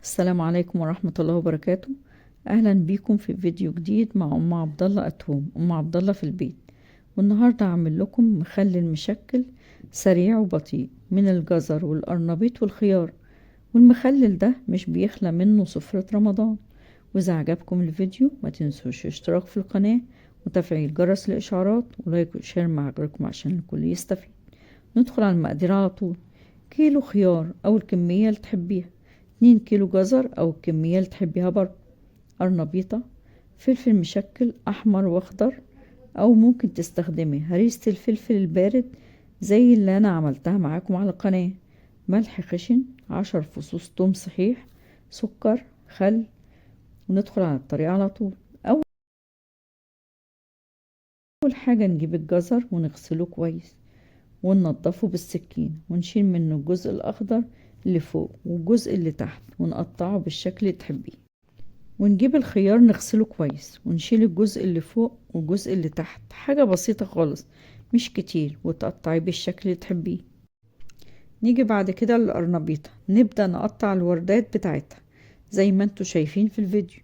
السلام عليكم ورحمة الله وبركاته. أهلا بيكم في فيديو جديد مع أم عبد الله أتوم، أم عبد الله في البيت. والنهاردة هعمل لكم مخلل مشكل سريع وبطيء من الجزر والقرنبيط والخيار. والمخلل ده مش بيخلى منه سفرة رمضان. وإذا عجبكم الفيديو ما تنسوش اشتراك في القناة وتفعيل جرس الإشعارات ولايك وشير مع غيركم عشان الكل يستفيد. ندخل على المقادير على طول. كيلو خيار أو الكمية اللي تحبيها، 2 كيلو جزر أو الكمية اللي تحبيها برضه، قرنبيطة، فلفل مشكل أحمر وأخضر، أو ممكن تستخدمي هريسة الفلفل البارد زي اللي أنا عملتها معاكم على القناة، ملح خشن، 10 فصوص توم صحيح، سكر، خل. وندخل على الطريقة على طول. أول حاجة نجيب الجزر ونغسله كويس وننضفه بالسكين ونشيل منه الجزء الأخضر اللي فوق والجزء اللي تحت ونقطعه بالشكل اللي تحبيه. ونجيب الخيار نغسله كويس ونشيل الجزء اللي فوق والجزء اللي تحت، حاجة بسيطة خالص مش كتير، وتقطعيه بالشكل اللي تحبيه. نيجي بعد كده للقرنبيطة، نبدأ نقطع الوردات بتاعتها زي ما انتوا شايفين في الفيديو،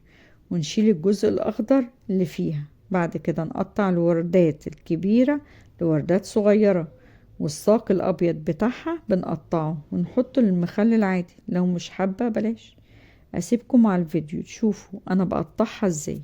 ونشيل الجزء الأخضر اللي فيها. بعد كده نقطع الوردات الكبيرة لوردات صغيرة، والساق الأبيض بتاعها بنقطعه ونحطه للمخلل عادي، لو مش حابة بلاش. أسيبكم مع الفيديو تشوفوا أنا بقطعها ازاي.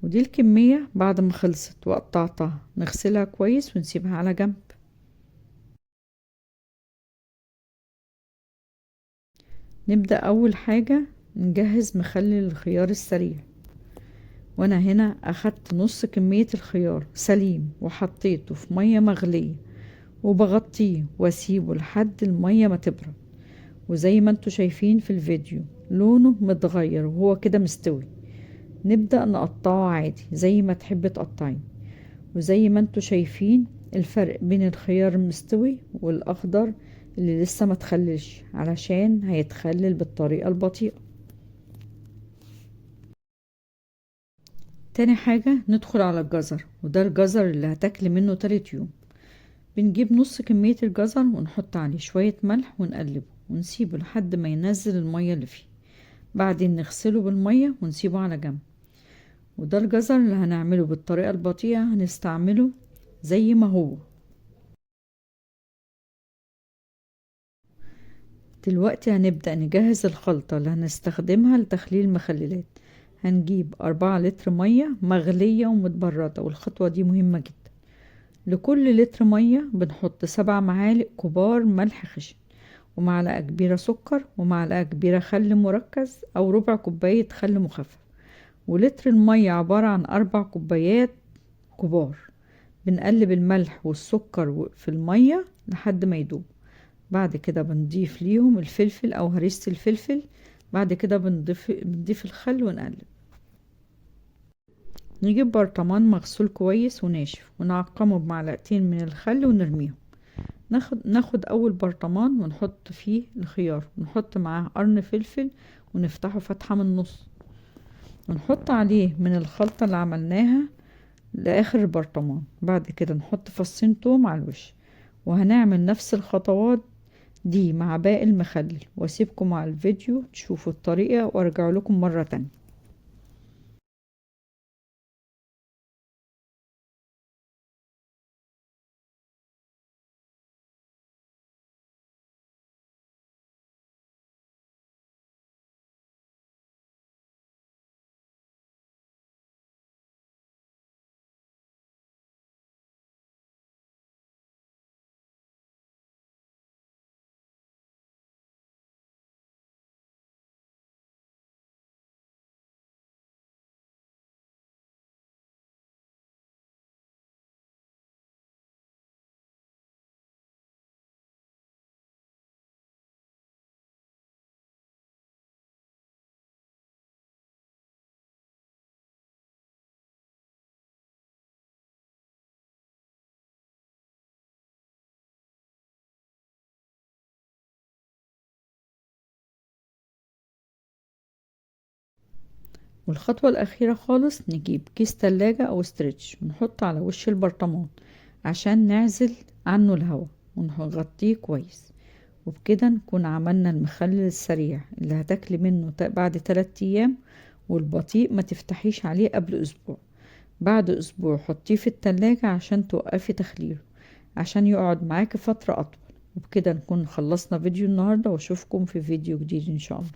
ودي الكمية بعد ما خلصت وقطعتها، نغسلها كويس ونسيبها على جنب. نبدأ أول حاجة نجهز مخلل الخيار السريع. وانا هنا اخدت نص كمية الخيار سليم وحطيته في مية مغلية، وبغطيه واسيبه لحد المية ما تبرد. وزي ما انتوا شايفين في الفيديو لونه متغير وهو كده مستوي. نبدأ نقطعه عادي زي ما تحب تقطعيه. وزي ما انتوا شايفين الفرق بين الخيار المستوي والاخضر اللي لسه ما تخللش، علشان هيتخلل بالطريقة البطيئة. تاني حاجة ندخل على الجزر، وده الجزر اللي هتاكل منه تالت يوم. بنجيب نص كمية الجزر ونحط عليه شوية ملح ونقلبه ونسيبه لحد ما ينزل المية اللي فيه. بعدين نغسله بالمية ونسيبه على جنب. وده الجزر اللي هنعمله بالطريقة البطيئة، هنستعمله زي ما هو. دلوقتي هنبدأ نجهز الخلطة اللي هنستخدمها لتخليل المخللات. هنجيب 4 لتر مية مغلية ومتبردة، والخطوة دي مهمة جدا. لكل لتر مية بنحط 7 معالق كبار ملح خشن، ومعلقة كبيرة سكر، ومعلقة كبيرة خل مركز أو ربع كوباية خل مخفف. ولتر المية عبارة عن 4 كوبايات كبار. بنقلب الملح والسكر في المية لحد ما يدوب. بعد كده بنضيف ليهم الفلفل أو هريسة الفلفل. بعد كده بنضيف الخل ونقلب. نجيب برطمان مغسول كويس وناشف ونعقمه بمعلقتين من الخل ونرميهم. ناخد اول برطمان ونحط فيه الخيار ونحط معاه قرن فلفل ونفتحه فتحة من النص، ونحط عليه من الخلطة اللي عملناها لآخر البرطمان. بعد كده نحط فصين توم على الوش. وهنعمل نفس الخطوات دي مع باقي المخلل، واسيبكم مع الفيديو تشوفوا الطريقة وارجع لكم مرة تانية. والخطوة الأخيرة خالص نجيب كيس تلاجة أو ستريتش ونحط على وش البرطمان عشان نعزل عنه الهواء ونغطيه كويس. وبكده نكون عملنا المخلل السريع اللي هتاكلي منه بعد 3 أيام، والبطيء ما تفتحيش عليه قبل أسبوع. بعد أسبوع حطيه في التلاجة عشان توقفي تخليله عشان يقعد معاكي فترة أطول. وبكده نكون خلصنا فيديو النهاردة، واشوفكم في فيديو جديد إن شاء الله.